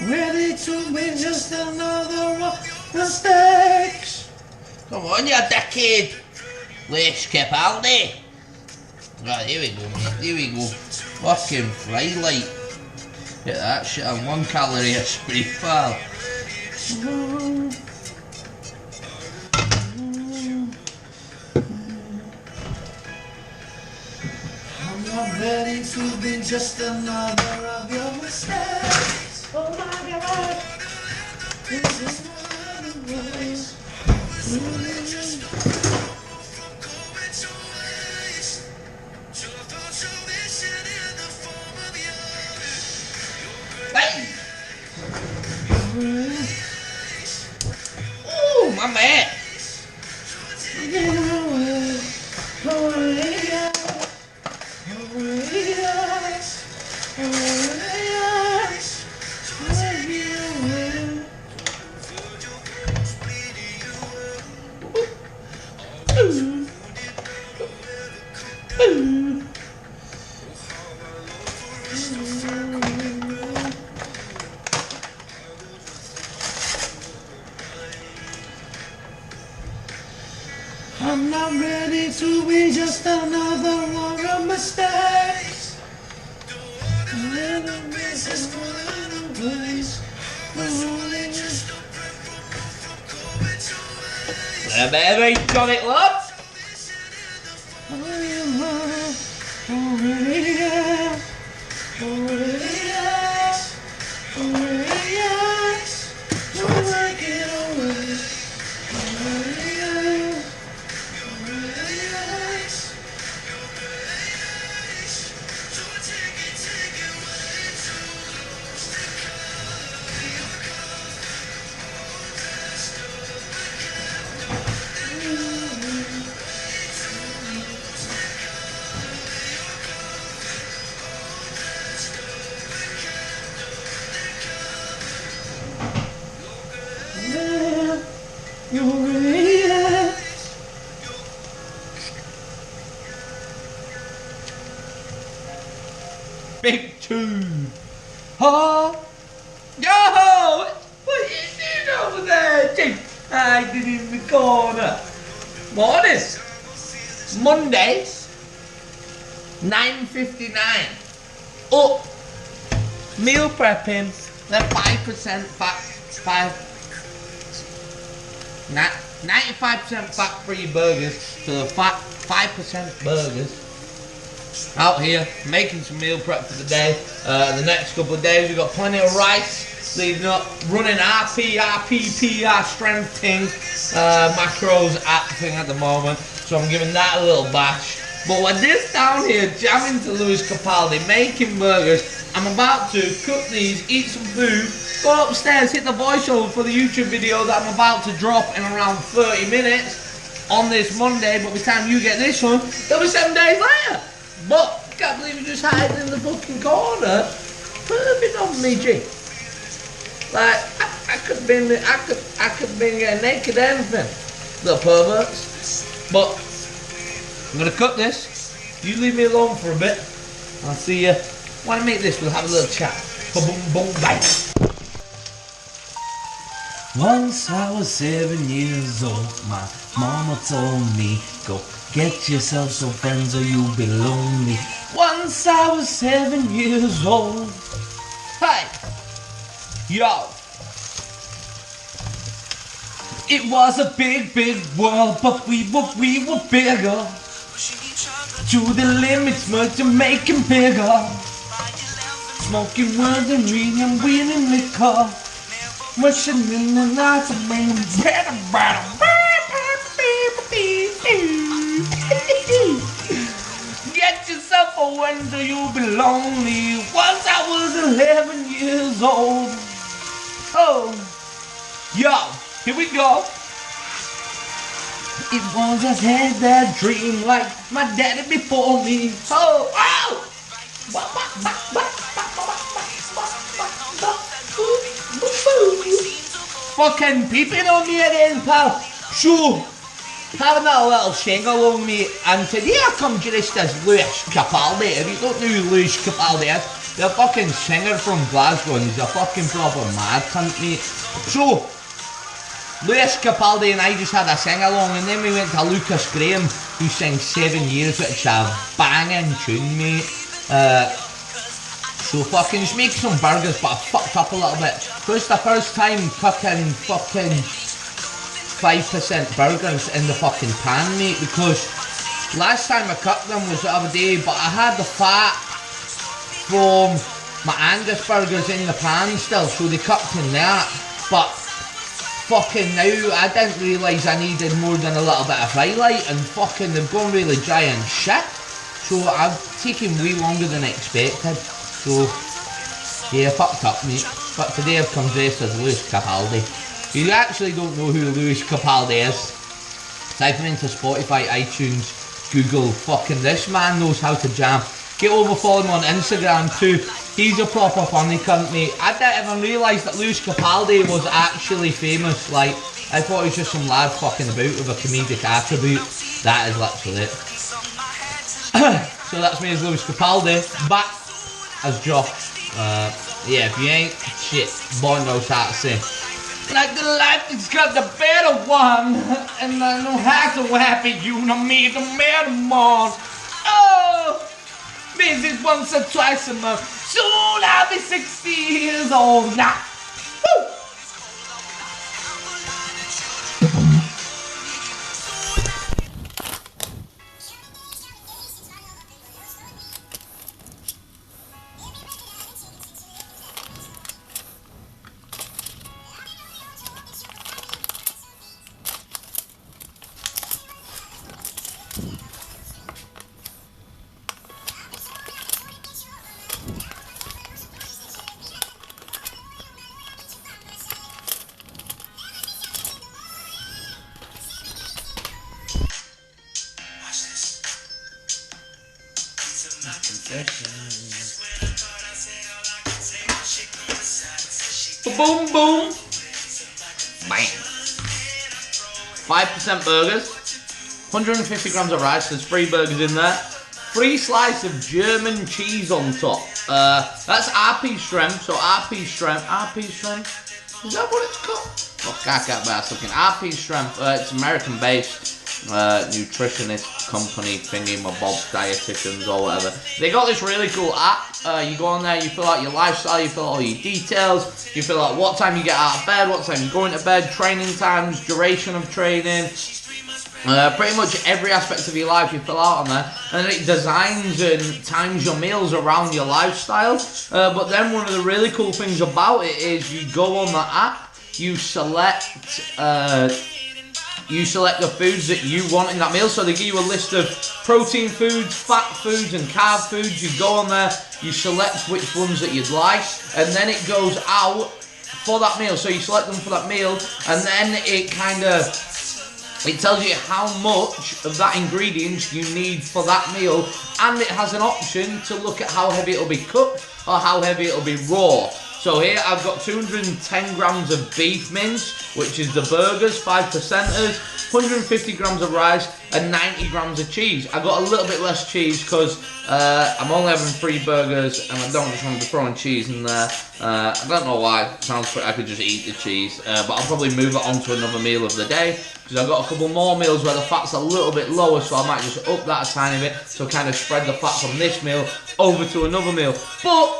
ready to be just another mistakes. Come on, you dickhead. Let's Capaldi. Right, here we go, mate. Here we go. Fucking fry light. Get that shit on 1 calorie a spray, pal. I'm not ready to be just another of your mistakes. Oh my God. This is not the ways. Oh, my man. I'm not ready to be just another one of mistakes. This is one of the ways. There, baby, got it, love. Big tune. Huh? Yo! What are you doing over there, Jim? Hiding in the corner. Morning. Monday. 9:59. Up. Meal prepping. They're 5% fat. 95% fat-free burgers to the 5% burgers. Out here making some meal prep for the day. The next couple of days we've got plenty of rice, leaving up, running RPR strength thing, macros at the thing at the moment. So I'm giving that a little bash. But with this down here, jamming to Lewis Capaldi, making burgers, I'm about to cook these, eat some food, go upstairs, hit the voiceover for the YouTube video that I'm about to drop in around 30 minutes on this Monday. But by the time you get this one, it'll be 7 days later. But I can't believe you just hiding in the fucking corner. Been on me, G. Like I could have been getting naked, anything. Little perverts. But I'm gonna cut this. You leave me alone for a bit. I'll see you. When I make this, we'll have a little chat. Boom, boom, bang. Once I was 7 years old, my mama told me, go get yourself some friends or you'll be lonely. Once I was 7 years old. Hey! Yo! It was a big, big world, but we were bigger. To the limits, much to make him bigger. Smoking words and reading, winning liquor. Rushing in the night, I'm get yourself a window, you'll be lonely. Once I was 11 years old. Oh, yo, here we go. It was just had that dream like my daddy before me. Oh, oh. Fucking peeping on me again, pal. Sure. having that little sing along, mate, and said, "Here comes dressed as Lewis Capaldi." If you don't know who Lewis Capaldi is, the fucking singer from Glasgow, and he's a fucking proper mad cunt, mate. So, Lewis Capaldi and I just had a sing-along, and then we went to Lucas Graham, who sang 7 Years, which is a banging tune, mate. So fucking just make some burgers, but I fucked up a little bit. So it's the first time cooking fucking 5% burgers in the fucking pan, mate, because last time I cooked them was the other day, but I had the fat from my Angus burgers in the pan still, so they cooked in that. But fucking now, I didn't realise I needed more than a little bit of highlight, and fucking they've gone really dry and shit. So I've taken way longer than expected. So yeah, fucked up, mate. But today I've come dressed as Lewis Capaldi. If you actually don't know who Lewis Capaldi is, type him into Spotify, iTunes, Google. Fucking this man knows how to jam. Get over, follow him on Instagram too. He's a proper funny cunt, mate. I didn't even realise that Lewis Capaldi was actually famous. Like, I thought he was just some lad fucking about with a comedic attribute. That is literally it. So that's me as Lewis Capaldi, back as Josh. Yeah, if you ain't shit, boy knows how to sing. Like the life is got the better one, and I know how to happy you know me the better more. Oh, visit once or twice a month. Soon I'll be 60 years old now. Woo! Boom, boom. Bam. 5% burgers, 150 grams of rice, there's 3 burgers in there, 3 slices of German cheese on top. That's RP shrimp, so RP shrimp, is that what it's called? Fuck, I can't bear something. RP shrimp, it's American based. Nutritionist company thingy, my Bob's dietitians or whatever. They got this really cool app. You go on there, you fill out your lifestyle, you fill out all your details, you fill out what time you get out of bed, what time you're going to bed, training times, duration of training, pretty much every aspect of your life you fill out on there, and then it designs and times your meals around your lifestyle. But then one of the really cool things about it is you go on the app, you select the foods that you want in that meal. So they give you a list of protein foods, fat foods and carb foods. You go on there, you select which ones that you'd like, and then it goes out for that meal. So you select them for that meal, and then it tells you how much of that ingredient you need for that meal, and it has an option to look at how heavy it'll be cooked or how heavy it'll be raw. So here I've got 210 grams of beef mince, which is the burgers, 5%ers, 150 grams of rice, and 90 grams of cheese. I got a little bit less cheese because I'm only having 3 burgers and I don't just want to be throwing cheese in there. I don't know why, it sounds like I could just eat the cheese, but I'll probably move it on to another meal of the day, because I've got a couple more meals where the fat's a little bit lower, so I might just up that a tiny bit, so kind of spread the fat from this meal over to another meal. But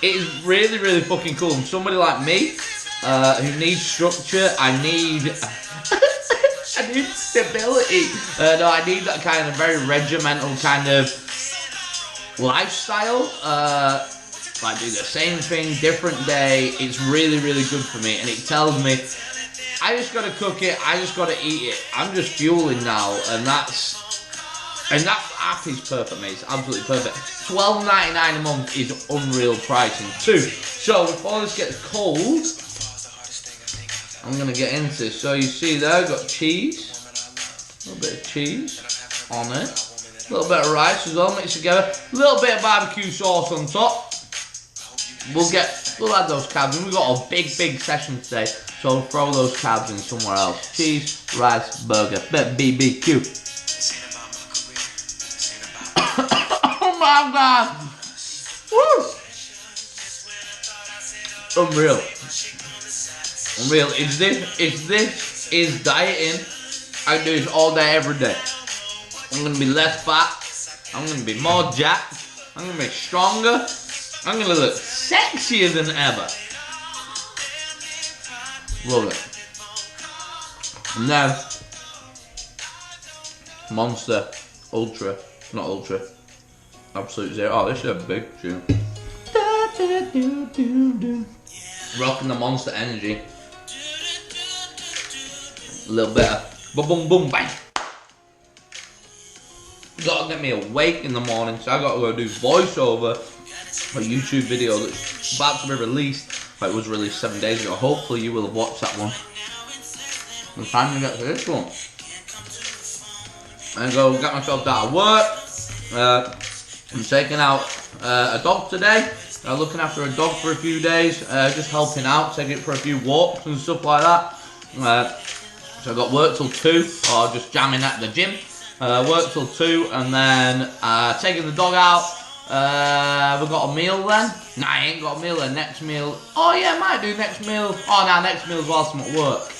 it is really, really fucking cool. And somebody like me, who needs structure, I need stability. No, I need that kind of very regimental kind of lifestyle. I do the same thing, different day. It's really, really good for me. And it tells me, I just gotta cook it, I just gotta eat it. I'm just fueling now, and that app is perfect, mate. It's absolutely perfect. $12.99 a month is unreal pricing too. So before this gets cold, I'm gonna get into this. So you see there, I've got cheese, a little bit of cheese on it, a little bit of rice as well, mixed together, a little bit of barbecue sauce on top. We'll add those carbs, and we've got a big session today. So throw those carbs in somewhere else. Cheese, rice, burger, BBQ. Oh my god! Woo! Unreal. Unreal. If this is dieting, I can do this all day, every day. I'm gonna be less fat. I'm gonna be more jacked. I'm gonna be stronger. I'm gonna look sexier than ever. Love it. And now, Monster Ultra, not Ultra, Absolute Zero. Oh, this is a big tune. Rocking the Monster Energy. A little bit of boom, boom, boom, bang. Gotta get me awake in the morning, so I gotta go do voiceover for a YouTube video that's about to be released. But it was released 7 days ago. Hopefully you will have watched that one. It's time to get to this one. And go get myself out of work. I'm taking out a dog today. Looking after a dog for a few days. Just helping out, taking it for a few walks and stuff like that. So I got work till 2, or just jamming at the gym. Work till 2, and then taking the dog out. We got a meal then? Nah, I ain't got a meal then. Next meal. Oh yeah, I might do next meal. Oh no, next meal's whilst I'm at work.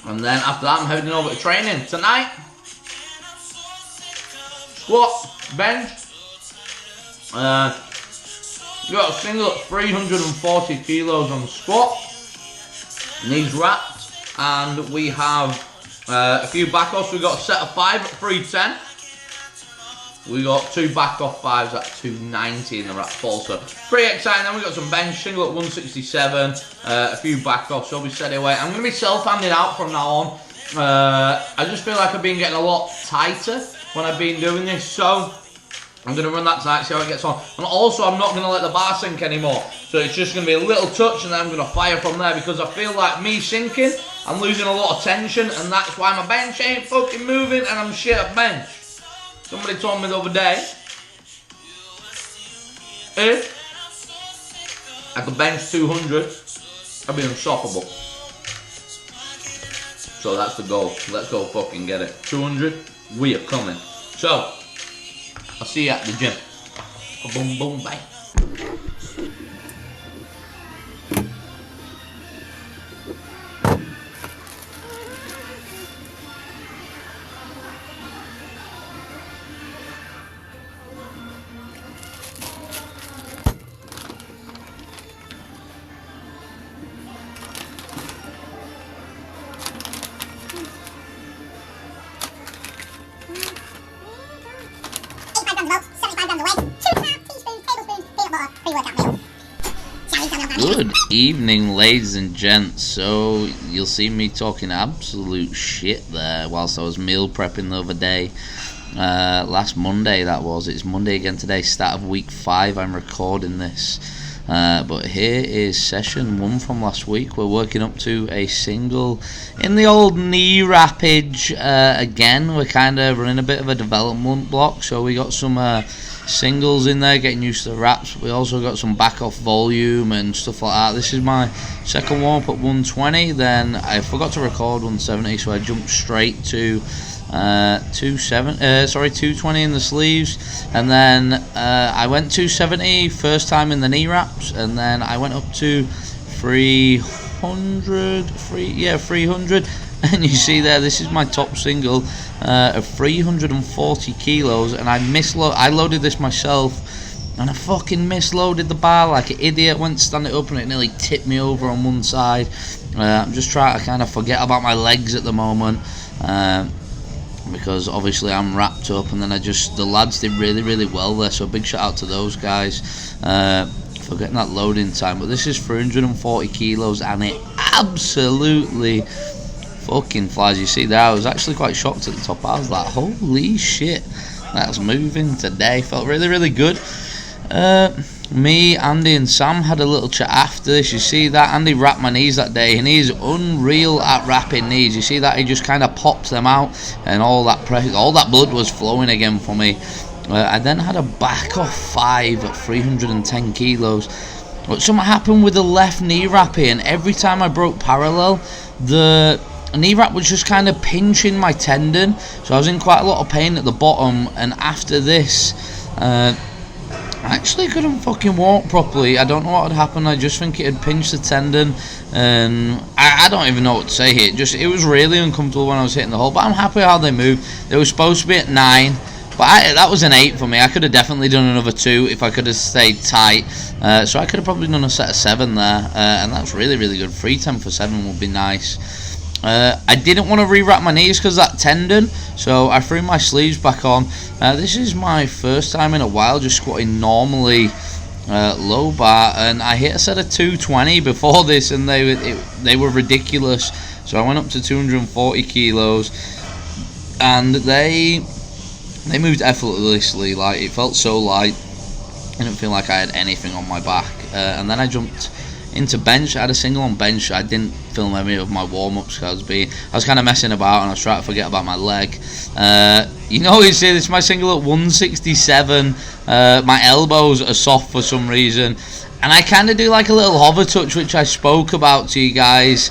And then after that, I'm heading over to training tonight. Squat, bench. Got a single at 340 kilos on squat. Knees wrapped, and we have a few back offs. We got a set of 5 at 310. We got 2 back off 5s at 290 in the wrap also. Pretty exciting. Then we got some bench, single at 167, a few back offs, so we steady weight. I'm going to be self-handed out from now on. I just feel like I've been getting a lot tighter when I've been doing this, so I'm going to run that tight, see how it gets on. And also, I'm not going to let the bar sink anymore. So it's just going to be a little touch, and then I'm going to fire from there, because I feel like me sinking, I'm losing a lot of tension, and that's why my bench ain't fucking moving, and I'm shit at bench. Somebody told me the other day, if I could bench 200, I'd be unstoppable. So that's the goal. Let's go fucking get it. 200, we are coming. So, I'll see you at the gym. Boom, boom, bang. Good evening, ladies and gents. So you'll see me talking absolute shit there whilst I was meal prepping the other day. Last Monday that was. It's Monday again today, start of week 5. I'm recording this. But here is session 1 from last week. We're working up to a single in the old knee wrappage. Again, we're kind of running a bit of a development block, so we got some singles in there, getting used to the wraps. We also got some back off volume and stuff like that. This is my second warm up at 120. Then I forgot to record 170, so I jumped straight to 220 in the sleeves, and then I went 270 first time in the knee wraps, and then I went up to 300, and you see there, this is my top single of 340 kilos, and I loaded this myself, and I fucking misloaded the bar like an idiot. Went to stand it up and it nearly tipped me over on one side. I'm just trying to kind of forget about my legs at the moment, because obviously I'm wrapped up, and then the lads did really, really well there, so big shout out to those guys for getting that loading time. But this is 340 kilos, and it absolutely fucking flies. You see there, I was actually quite shocked at the top. I was like, holy shit, that's moving today. Felt really, really good. Me, Andy and Sam had a little chat after this. You see that Andy wrapped my knees that day, and he's unreal at wrapping knees. You see that he just kind of pops them out, and all that pressure, all that blood was flowing again for me. I then had a back off 5 at 310 kilos, but something happened with the left knee wrap here, and every time I broke parallel, the knee wrap was just kind of pinching my tendon, so I was in quite a lot of pain at the bottom. And after this, I actually couldn't fucking walk properly. I don't know what had happened. I just think it had pinched the tendon, and I don't even know what to say here. It was really uncomfortable when I was hitting the hole, but I'm happy how they moved. They were supposed to be at 9, but that was an 8 for me. I could have definitely done another 2 if I could have stayed tight. So I could have probably done a set of 7 there, and that's really, really good. 310 for 7 would be nice. I didn't want to re-wrap my knees because of that tendon, so I threw my sleeves back on. This is my first time in a while just squatting normally low bar, and I hit a set of 220 before this, and they were ridiculous. So I went up to 240 kilos, and they moved effortlessly. Like, it felt so light. I didn't feel like I had anything on my back. And then I jumped into bench. I had a single on bench. I didn't film any of my warm-ups because I was kind of messing about, and I was trying to forget about my leg. You know, you see this is my single at 167. My elbows are soft for some reason, and I kind of do like a little hover touch, which I spoke about to you guys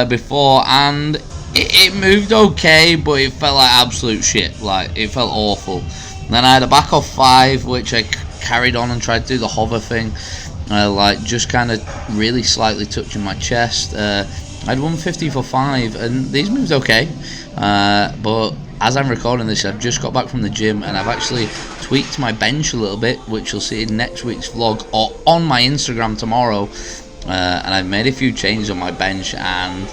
before, and it moved okay, but it felt like absolute shit. Like, it felt awful. And then I had a back off 5, which I carried on and tried to do the hover thing, like just kind of really slightly touching my chest. I had 150 for 5, and these moved okay, but as I'm recording this, I've just got back from the gym, and I've actually tweaked my bench a little bit, which you'll see in next week's vlog or on my Instagram tomorrow. And I've made a few changes on my bench, and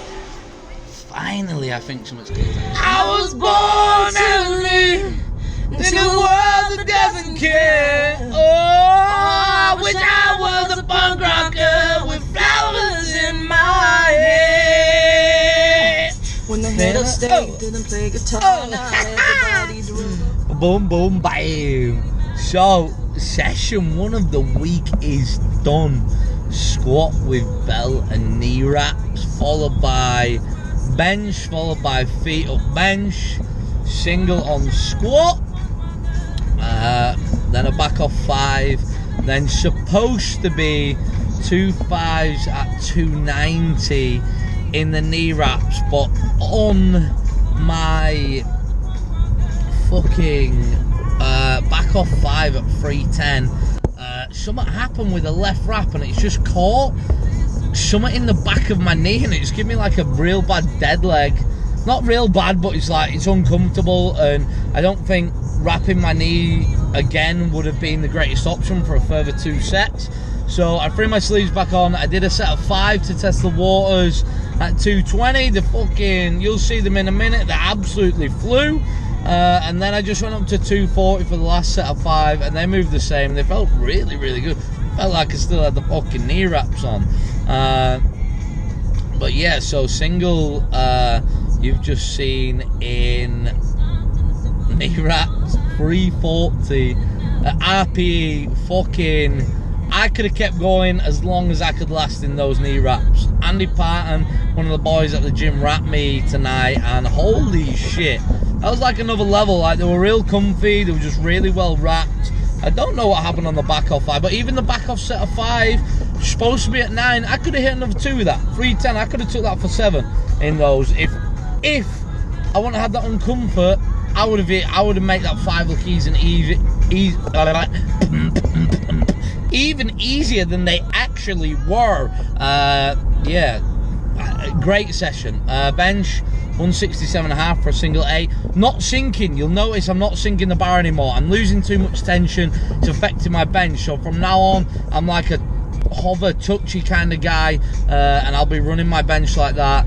finally I think something's good. I was born early in a world that doesn't care. Oh, I wish I was a punk rocker with flowers in my hair. When the head of state didn't play guitar, now everybody drew. Boom, boom, bam. So, session 1 of the week is done. Squat with belt and knee wraps, followed by bench, followed by feet up bench, single on squat, then a back off 5, then supposed to be 2 5s at 290 in the knee wraps, but on my fucking back off 5 at 310, something happened with the left wrap, and it's just caught something in the back of my knee, and it's given me like a real bad dead leg. Not real bad, but it's like, it's uncomfortable, and I don't think wrapping my knee again would have been the greatest option for a further 2 sets. So I threw my sleeves back on. I did a set of 5 to test the waters at 220. The fucking, you'll see them in a minute, they absolutely flew. And then I just went up to 240 for the last set of 5, and they moved the same. They felt really, really good. Felt like I still had the fucking knee wraps on. But yeah, so single, you've just seen in knee wraps 340 RPE. Fucking, I could have kept going as long as I could last in those knee wraps. Andy Parton, one of the boys at the gym, wrapped me tonight, and holy shit, that was like another level. Like, they were real comfy, they were just really well wrapped. I don't know what happened on the back off 5, but even the back off set of 5, supposed to be at 9, I could have hit another 2 with that. 310, I could have took that for 7 in those. If I wouldn't have had that uncomfort, I would have made that 5 look easy and even easier than they actually were. Yeah, great session. Bench 167.5 for a single 8. Not sinking. You'll notice I'm not sinking the bar anymore. I'm losing too much tension. It's affecting my bench. So from now on, I'm like a hover, touchy kind of guy, and I'll be running my bench like that,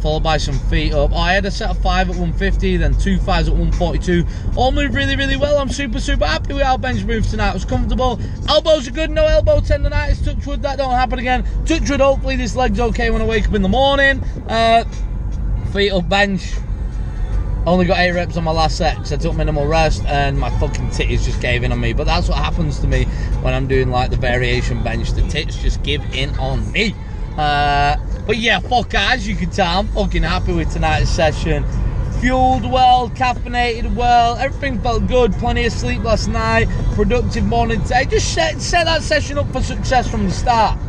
followed by some feet up. I had a set of 5 at 150, then 2 5s at 142. All moved really, really well. I'm super, super happy with how bench moved tonight. It was comfortable. Elbows are good. No elbow tendonitis. Touch wood, that don't happen again. Touch wood, hopefully this leg's okay when I wake up in the morning. Feet up bench. Only got 8 reps on my last set because I took minimal rest, and my fucking titties just gave in on me. But that's what happens to me when I'm doing like the variation bench. The tits just give in on me. But yeah, fuck, as you can tell, I'm fucking happy with tonight's session. fueled well, caffeinated well, everything felt good, plenty of sleep last night, productive morning today. Just set that session up for success from the start.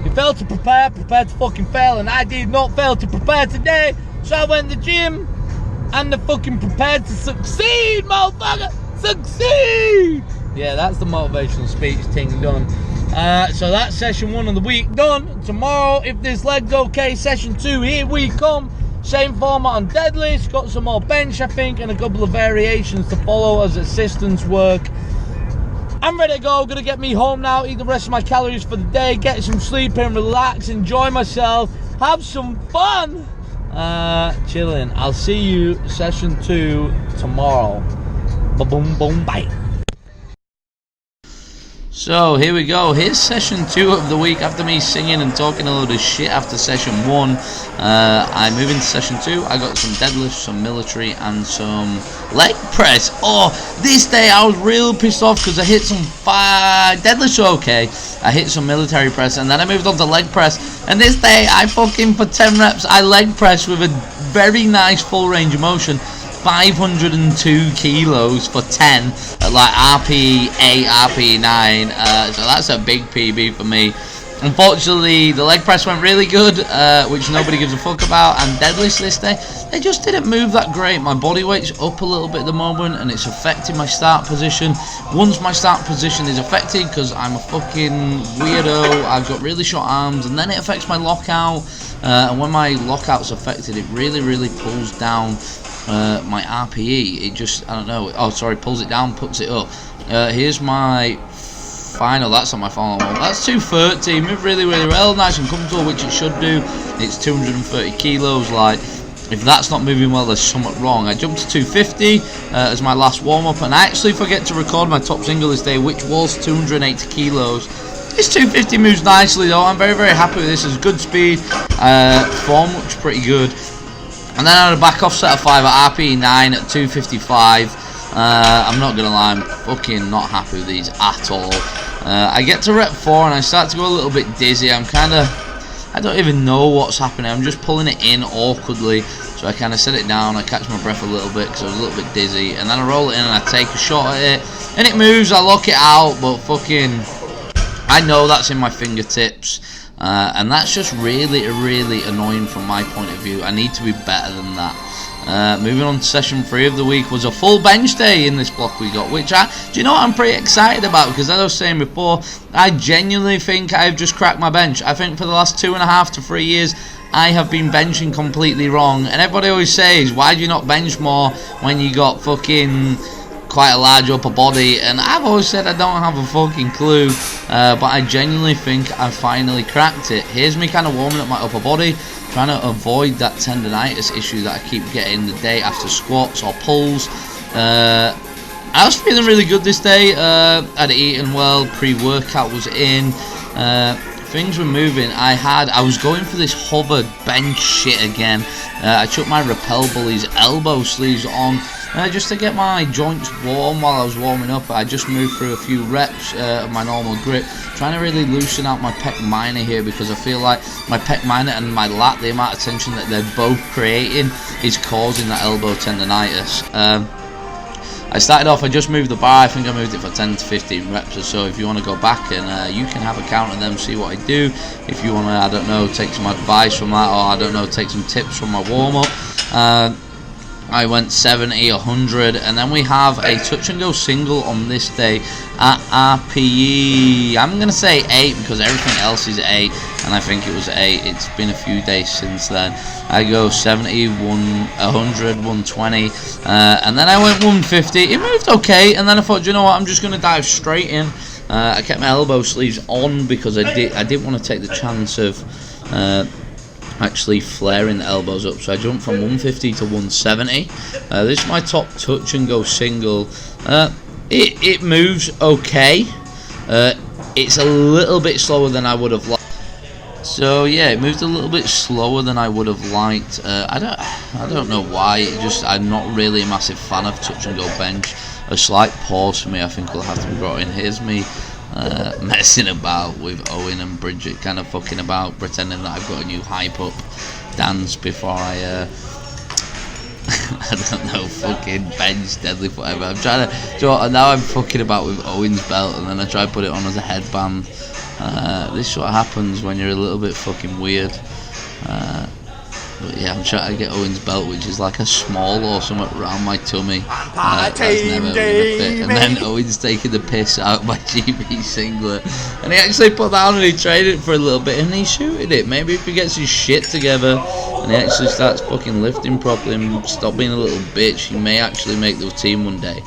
You failed to prepare to fucking fail, and I did not fail to prepare today, so I went to the gym and I fucking prepared to succeed, motherfucker! Succeed! Yeah, that's the motivational speech thing done. So that's session 1 of the week done. Tomorrow, if this leg's okay, session 2, here we come. Same format on deadlifts, got some more bench I think, and a couple of variations to follow as assistance work. I'm ready to go, gonna get me home now, eat the rest of my calories for the day, get some sleep in, relax, enjoy myself, have some fun, chilling. I'll see you session 2 tomorrow. Ba-boom, boom, bye. So here we go, here's session 2 of the week. After me singing and talking a load of shit after session 1, I move into session 2. I got some deadlifts, some military and some leg press. Oh, this day I was real pissed off because I hit some deadlifts are okay, I hit some military press, and then I moved on to leg press, and this day I fucking for 10 reps I leg press with a very nice full range of motion, 502 kilos for 10 at like RP 8, RP 9, so that's a big PB for me. Unfortunately, the leg press went really good, which nobody gives a fuck about, and deadlifts this day, they just didn't move that great. My body weight's up a little bit at the moment, and it's affecting my start position. Once my start position is affected, because I'm a fucking weirdo, I've got really short arms, and then it affects my lockout, and when my lockout's affected, it really pulls down my RPE. It just, I don't know, oh sorry, pulls it down, puts it up. Here's my final, that's on my final one, that's 230, moved really well, nice and comfortable, which it should do. It's 230 kilos, like, if that's not moving well, there's something wrong. I jumped to 250 as my last warm-up, and I actually forget to record my top single this day, which was 280 kilos. This 250 moves nicely though, I'm very happy with this. It's good speed, form looks pretty good. And then I had a back off set of 5 at RP 9 at 255. I'm not gonna lie, I'm fucking not happy with these at all. I get to rep 4 and I start to go a little bit dizzy. I don't even know what's happening. I'm just pulling it in awkwardly. So I kind of set it down, I catch my breath a little bit because I was a little bit dizzy. And then I roll it in and I take a shot at it. And it moves, I lock it out, but fucking, I know that's in my fingertips. And that's just really annoying from my point of view. I need to be better than that. Moving on to session 3 of the week was a full bench day in this block we got, which do you know what I'm pretty excited about, because as I was saying before, I genuinely think I've just cracked my bench. I think for the last 2.5 to 3 years I have been benching completely wrong, and everybody always says, why do you not bench more when you got fucking quite a large upper body? And I've always said I don't have a fucking clue, but I genuinely think I finally cracked it. Here's me kind of warming up my upper body, trying to avoid that tendonitis issue that I keep getting the day after squats or pulls. I was feeling really good this day. I'd eaten well, pre-workout was in, things were moving. I was going for this hover bench shit again. I took my Rappel Bullies elbow sleeves on just to get my joints warm while I was warming up. I just moved through a few reps of my normal grip, trying to really loosen out my pec minor here, because I feel like my pec minor and my lat, the amount of tension that they're both creating is causing that elbow tendonitis. I started off, I just moved the bar, I think I moved it for 10 to 15 reps or so. If you want to go back and you can have a count of them, see what I do. If you want to, I don't know, take some advice from that, or I don't know, take some tips from my warm-up. I went 70, 100, and then we have a touch and go single on this day at RPE. I'm going to say 8 because everything else is 8, and I think it was 8. It's been a few days since then. I go 70, 100, 120, and then I went 150. It moved okay, and then I thought, you know what, I'm just going to dive straight in. I kept my elbow sleeves on because I didn't want to take the chance of actually flaring the elbows up, so I jumped from 150 to 170. This is my top touch and go single. It moves okay. It's a little bit slower than I would have liked. So yeah, it moved a little bit slower than I would have liked. I don't know why. I'm not really a massive fan of touch and go bench. A slight pause for me, I think, will have to be brought in. Here's me messing about with Owen and Bridget, kind of fucking about, pretending that I've got a new hype up dance before I I don't know, fucking bench, deadlift, whatever. I'm trying to, now I'm fucking about with Owen's belt, and then I try to put it on as a headband. This is what happens when you're a little bit fucking weird. But yeah, I'm trying to get Owen's belt, which is like a small or something around my tummy. That's never gonna fit. And then Owen's taking the piss out of my GB singlet, and he actually put that on and he tried it for a little bit and he shooted it. Maybe if he gets his shit together and he actually starts fucking lifting properly and stop being a little bitch, he may actually make the team one day.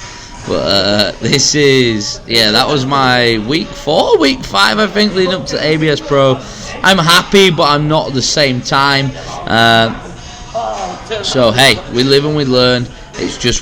But this is, yeah, that was my week 4, week 5 I think, leading up to ABS Pro. I'm happy, but I'm not at the same time. So hey, we live and we learn. It's just